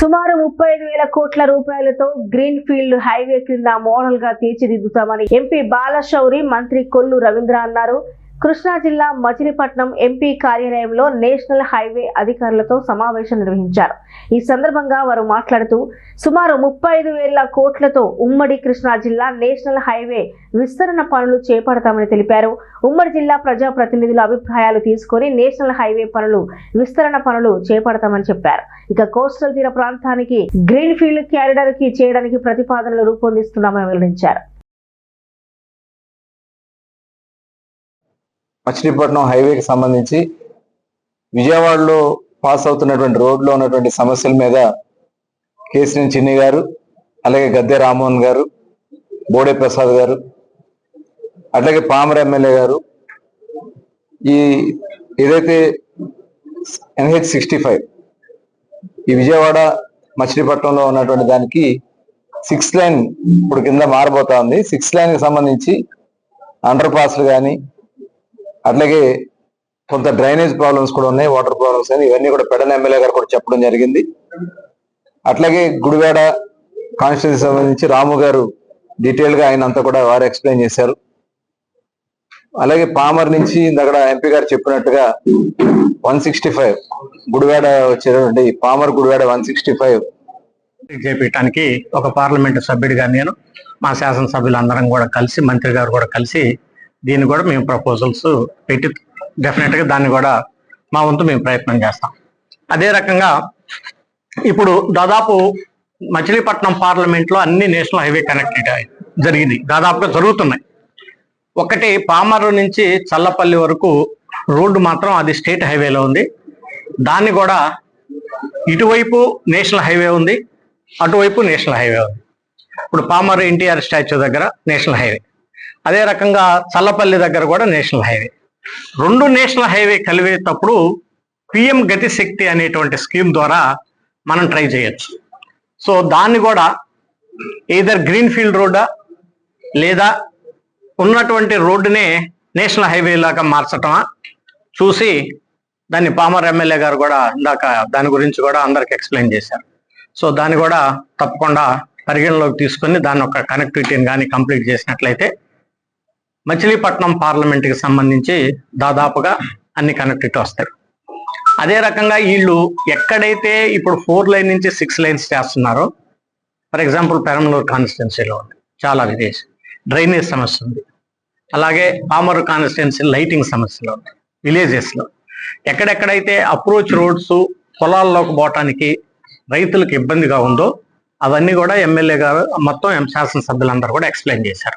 సుమారు 35,000 కోట్ల రూపాయలతో గ్రీన్ ఫీల్డ్ హైవే కింద మోడల్ గా తీర్చిదిద్దుతామని ఎంపీ బాలశౌరి మంత్రి కొల్లు రవీంద్ర అన్నారు. కృష్ణా జిల్లా మచిలీపట్నం ఎంపీ కార్యాలయంలో నేషనల్ హైవే అధికారులతో సమావేశం నిర్వహించారు. ఈ సందర్భంగా వారు మాట్లాడుతూ సుమారు 35,000 కోట్లతో ఉమ్మడి కృష్ణా జిల్లా నేషనల్ హైవే విస్తరణ పనులు చేపడతామని తెలిపారు. ఉమ్మడి జిల్లా ప్రజా ప్రతినిధుల అభిప్రాయాలు తీసుకొని నేషనల్ హైవే పనులు విస్తరణ పనులు చేపడతామని చెప్పారు. ఇక కోస్టల్ తీర ప్రాంతానికి గ్రీన్ ఫీల్డ్ క్యారిడార్ కి చేయడానికి ప్రతిపాదనలు రూపొందిస్తున్నామని వెల్లడించారు. మచిలీపట్నం హైవేకి సంబంధించి విజయవాడలో పాస్ అవుతున్నటువంటి రోడ్లో ఉన్నటువంటి సమస్యల మీద కేసినేని చిన్ని గారు, అలాగే గద్దె రామ్మోహన్ గారు, బోడే ప్రసాద్ గారు, అట్లాగే పామర్ ఎమ్మెల్యే గారు ఈ ఏదైతే NH65 ఈ విజయవాడ మచిలీపట్నంలో ఉన్నటువంటి దానికి 6 లైన్ ఇప్పుడు కింద మారబోతా ఉంది. 6 లైన్కి సంబంధించి అండర్ పాస్లు కానీ అట్లాగే కొంత డ్రైనేజ్ ప్రాబ్లమ్స్ కూడా ఉన్నాయి, వాటర్ ప్రాబ్లమ్స్ అని ఇవన్నీ కూడా పెడన ఎమ్మెల్యే గారు కూడా చెప్పడం జరిగింది. అట్లాగే గుడివాడ కాన్స్టిట్యూన్సీ సంబంధించి రాము గారు డీటెయిల్ గా ఆయన అంతా కూడా వారు ఎక్స్ప్లెయిన్ చేశారు. అలాగే పామర్ నుంచి అక్కడ ఎంపీ గారు చెప్పినట్టుగా 165 గుడివాడ వచ్చేటువంటి పామర్ గుడివాడ 165 చేపట్టడానికి ఒక పార్లమెంటు సభ్యుడిగా నేను, మా శాసనసభ్యులందరం కూడా కలిసి, మంత్రి గారు కూడా కలిసి దీన్ని కూడా మేము ప్రపోజల్స్ పెట్టి డెఫినెట్గా దాన్ని కూడా మా వంతు మేము ప్రయత్నం చేస్తాం. అదే రకంగా ఇప్పుడు దాదాపు మచిలీపట్నం పార్లమెంట్లో అన్ని నేషనల్ హైవే కనెక్టెడ్ జరిగింది, దాదాపుగా జరుగుతున్నాయి. ఒకటి పామరు నుంచి చల్లపల్లి వరకు రోడ్డు మాత్రం అది స్టేట్ హైవేలో ఉంది. దాన్ని కూడా ఇటువైపు నేషనల్ హైవే ఉంది, అటువైపు నేషనల్ హైవే ఉంది. ఇప్పుడు పామరు NTR స్టాచ్యూ దగ్గర నేషనల్ హైవే, అదే రకంగా చల్లపల్లి దగ్గర కూడా నేషనల్ హైవే. రెండు నేషనల్ హైవే కలిపేటప్పుడు PM గతి శక్తి అనేటువంటి స్కీమ్ ద్వారా మనం ట్రై చేయొచ్చు. సో దాన్ని కూడా either గ్రీన్ ఫీల్డ్ రోడ్డా లేదా ఉన్నటువంటి రోడ్డునే నేషనల్ హైవే లాగా మార్చటమా చూసి దాన్ని పామర్ ఎమ్మెల్యే గారు కూడా ఇందాక దాని గురించి కూడా అందరికి ఎక్స్ప్లెయిన్ చేశారు. సో దాన్ని కూడా తప్పకుండా పరిగణలోకి తీసుకొని దాన్ని ఒక కనెక్టివిటీని కానీ కంప్లీట్ చేసినట్లయితే మచిలీపట్నం పార్లమెంట్కి సంబంధించి దాదాపుగా అన్ని కనెక్టివిటీ వస్తాయి. అదే రకంగా వీళ్ళు ఎక్కడైతే ఇప్పుడు 4 లైన్ నుంచి 6 లైన్స్ చేస్తున్నారో, ఫర్ ఎగ్జాంపుల్ పెరంబలూరు కాన్స్టిట్యున్సీలో ఉంది చాలా విదేశీ డ్రైనేజ్ సమస్య ఉంది, అలాగే పామరు కాన్స్టిట్యున్సీ లైటింగ్ సమస్యలు ఉన్నాయి విలేజెస్లో. ఎక్కడెక్కడైతే అప్రోచ్ రోడ్స్ పొలాల్లోకి పోవటానికి రైతులకు ఇబ్బందిగా ఉందో అవన్నీ కూడా ఎమ్మెల్యే గారు మొత్తం శాసనసభ్యులందరూ కూడా ఎక్స్ప్లెయిన్ చేశారు.